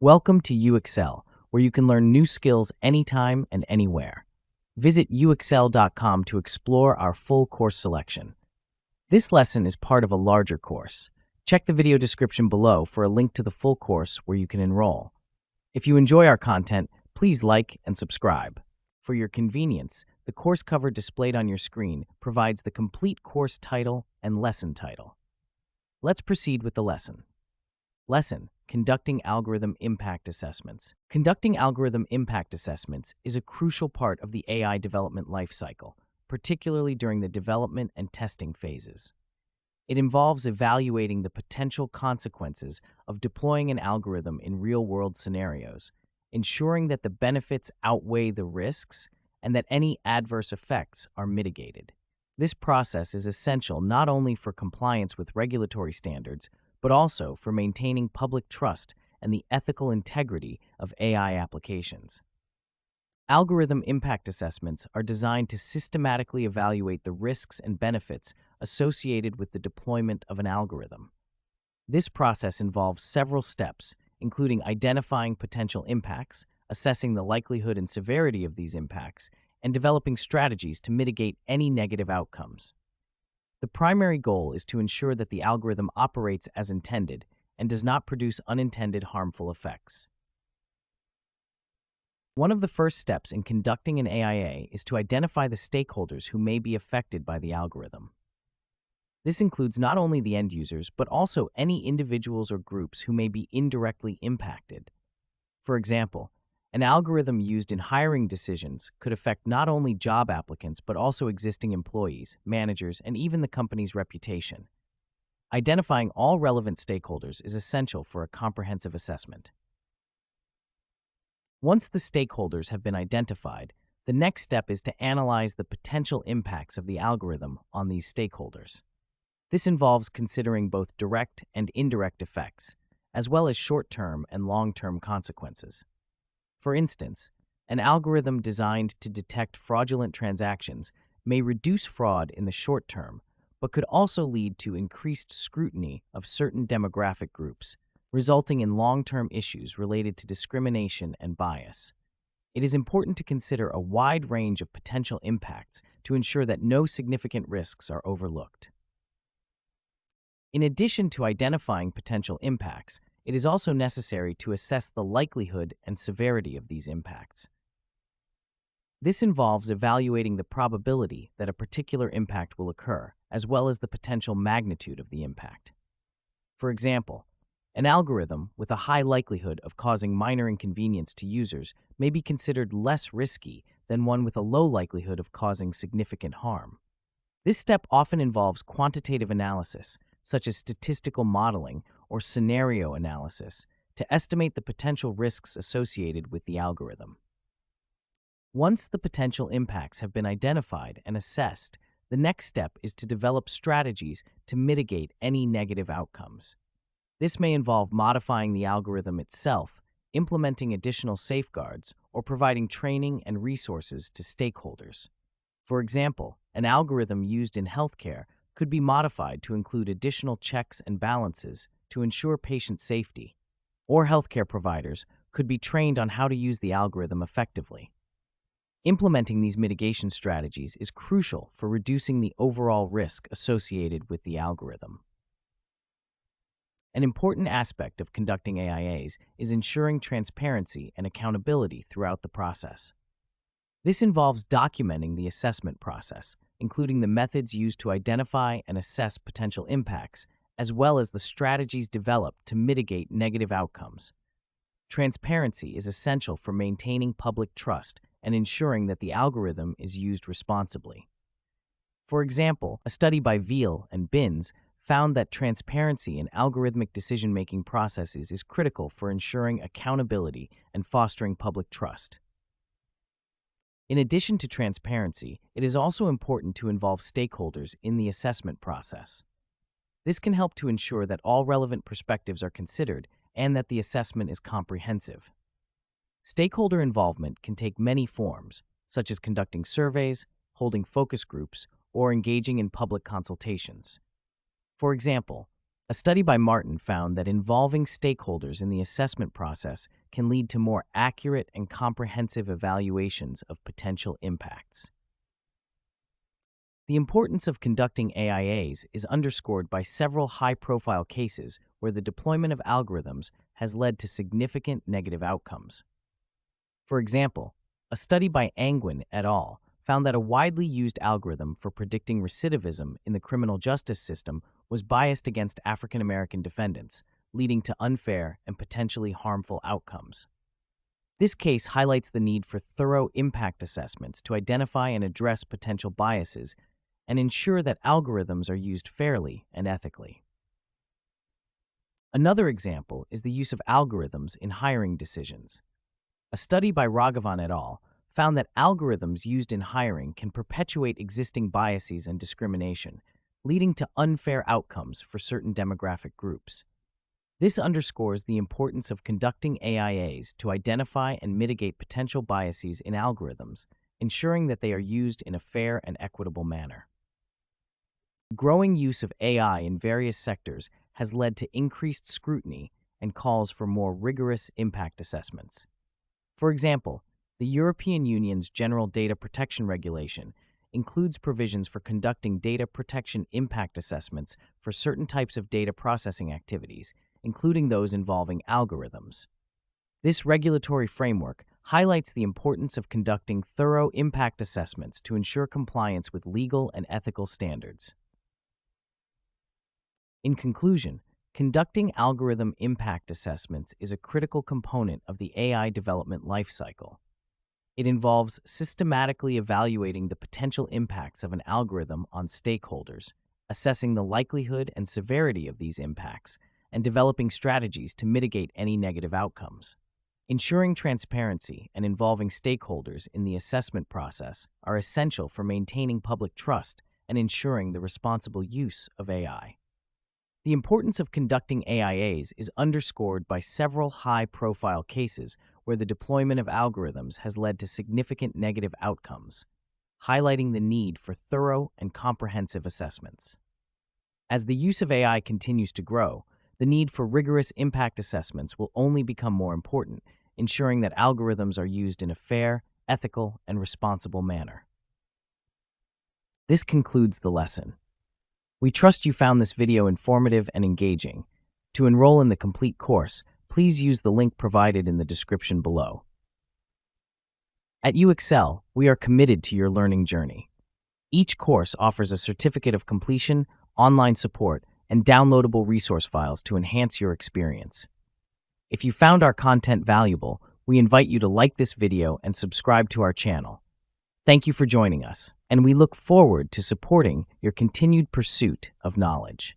Welcome to UXL, where you can learn new skills anytime and anywhere. Visit uxl.com to explore our full course selection. This lesson is part of a larger course. Check the video description below for a link to the full course where you can enroll. If you enjoy our content, please like and subscribe. For your convenience, the course cover displayed on your screen provides the complete course title and lesson title. Let's proceed with the lesson. Lesson: Conducting Algorithm Impact Assessments. Conducting algorithm impact assessments is a crucial part of the AI development lifecycle, particularly during the development and testing phases. It involves evaluating the potential consequences of deploying an algorithm in real-world scenarios, ensuring that the benefits outweigh the risks and that any adverse effects are mitigated. This process is essential not only for compliance with regulatory standards, but also for maintaining public trust and the ethical integrity of AI applications. Algorithm impact assessments are designed to systematically evaluate the risks and benefits associated with the deployment of an algorithm. This process involves several steps, including identifying potential impacts, assessing the likelihood and severity of these impacts, and developing strategies to mitigate any negative outcomes. The primary goal is to ensure that the algorithm operates as intended and does not produce unintended harmful effects. One of the first steps in conducting an AIA is to identify the stakeholders who may be affected by the algorithm. This includes not only the end users, but also any individuals or groups who may be indirectly impacted. For example, an algorithm used in hiring decisions could affect not only job applicants, but also existing employees, managers, and even the company's reputation. Identifying all relevant stakeholders is essential for a comprehensive assessment. Once the stakeholders have been identified, the next step is to analyze the potential impacts of the algorithm on these stakeholders. This involves considering both direct and indirect effects, as well as short-term and long-term consequences. For instance, an algorithm designed to detect fraudulent transactions may reduce fraud in the short term, but could also lead to increased scrutiny of certain demographic groups, resulting in long-term issues related to discrimination and bias. It is important to consider a wide range of potential impacts to ensure that no significant risks are overlooked. In addition to identifying potential impacts, it is also necessary to assess the likelihood and severity of these impacts. This involves evaluating the probability that a particular impact will occur, as well as the potential magnitude of the impact. For example, an algorithm with a high likelihood of causing minor inconvenience to users may be considered less risky than one with a low likelihood of causing significant harm. This step often involves quantitative analysis, such as statistical modeling or scenario analysis, to estimate the potential risks associated with the algorithm. Once the potential impacts have been identified and assessed, the next step is to develop strategies to mitigate any negative outcomes. This may involve modifying the algorithm itself, implementing additional safeguards, or providing training and resources to stakeholders. For example, an algorithm used in healthcare could be modified to include additional checks and balances to ensure patient safety, or healthcare providers could be trained on how to use the algorithm effectively. Implementing these mitigation strategies is crucial for reducing the overall risk associated with the algorithm. An important aspect of conducting AIAs is ensuring transparency and accountability throughout the process. This involves documenting the assessment process, including the methods used to identify and assess potential impacts, as well as the strategies developed to mitigate negative outcomes. Transparency is essential for maintaining public trust and ensuring that the algorithm is used responsibly. For example, a study by Veal and Binns found that transparency in algorithmic decision-making processes is critical for ensuring accountability and fostering public trust. In addition to transparency, it is also important to involve stakeholders in the assessment process. This can help to ensure that all relevant perspectives are considered and that the assessment is comprehensive. Stakeholder involvement can take many forms, such as conducting surveys, holding focus groups, or engaging in public consultations. For example, A study by Martin found that involving stakeholders in the assessment process can lead to more accurate and comprehensive evaluations of potential impacts. The importance of conducting AIAs is underscored by several high-profile cases where the deployment of algorithms has led to significant negative outcomes. For example, a study by Angwin et al. Found that a widely used algorithm for predicting recidivism in the criminal justice system was biased against African American defendants, leading to unfair and potentially harmful outcomes. This case highlights the need for thorough impact assessments to identify and address potential biases and ensure that algorithms are used fairly and ethically. Another example is the use of algorithms in hiring decisions. A study by Raghavan et al. Found that algorithms used in hiring can perpetuate existing biases and discrimination, leading to unfair outcomes for certain demographic groups. This underscores the importance of conducting AIAs to identify and mitigate potential biases in algorithms, ensuring that they are used in a fair and equitable manner. Growing use of AI in various sectors has led to increased scrutiny and calls for more rigorous impact assessments. For example, the European Union's General Data Protection Regulation includes provisions for conducting data protection impact assessments for certain types of data processing activities, including those involving algorithms. This regulatory framework highlights the importance of conducting thorough impact assessments to ensure compliance with legal and ethical standards. In conclusion, conducting algorithm impact assessments is a critical component of the AI development lifecycle. It involves systematically evaluating the potential impacts of an algorithm on stakeholders, assessing the likelihood and severity of these impacts, and developing strategies to mitigate any negative outcomes. Ensuring transparency and involving stakeholders in the assessment process are essential for maintaining public trust and ensuring the responsible use of AI. The importance of conducting AIAs is underscored by several high-profile cases where the deployment of algorithms has led to significant negative outcomes, highlighting the need for thorough and comprehensive assessments. As the use of AI continues to grow, the need for rigorous impact assessments will only become more important, ensuring that algorithms are used in a fair, ethical, and responsible manner. This concludes the lesson. We trust you found this video informative and engaging. To enroll in the complete course, please use the link provided in the description below. At UExcel, we are committed to your learning journey. Each course offers a certificate of completion, online support, and downloadable resource files to enhance your experience. If you found our content valuable, we invite you to like this video and subscribe to our channel. Thank you for joining us, and we look forward to supporting your continued pursuit of knowledge.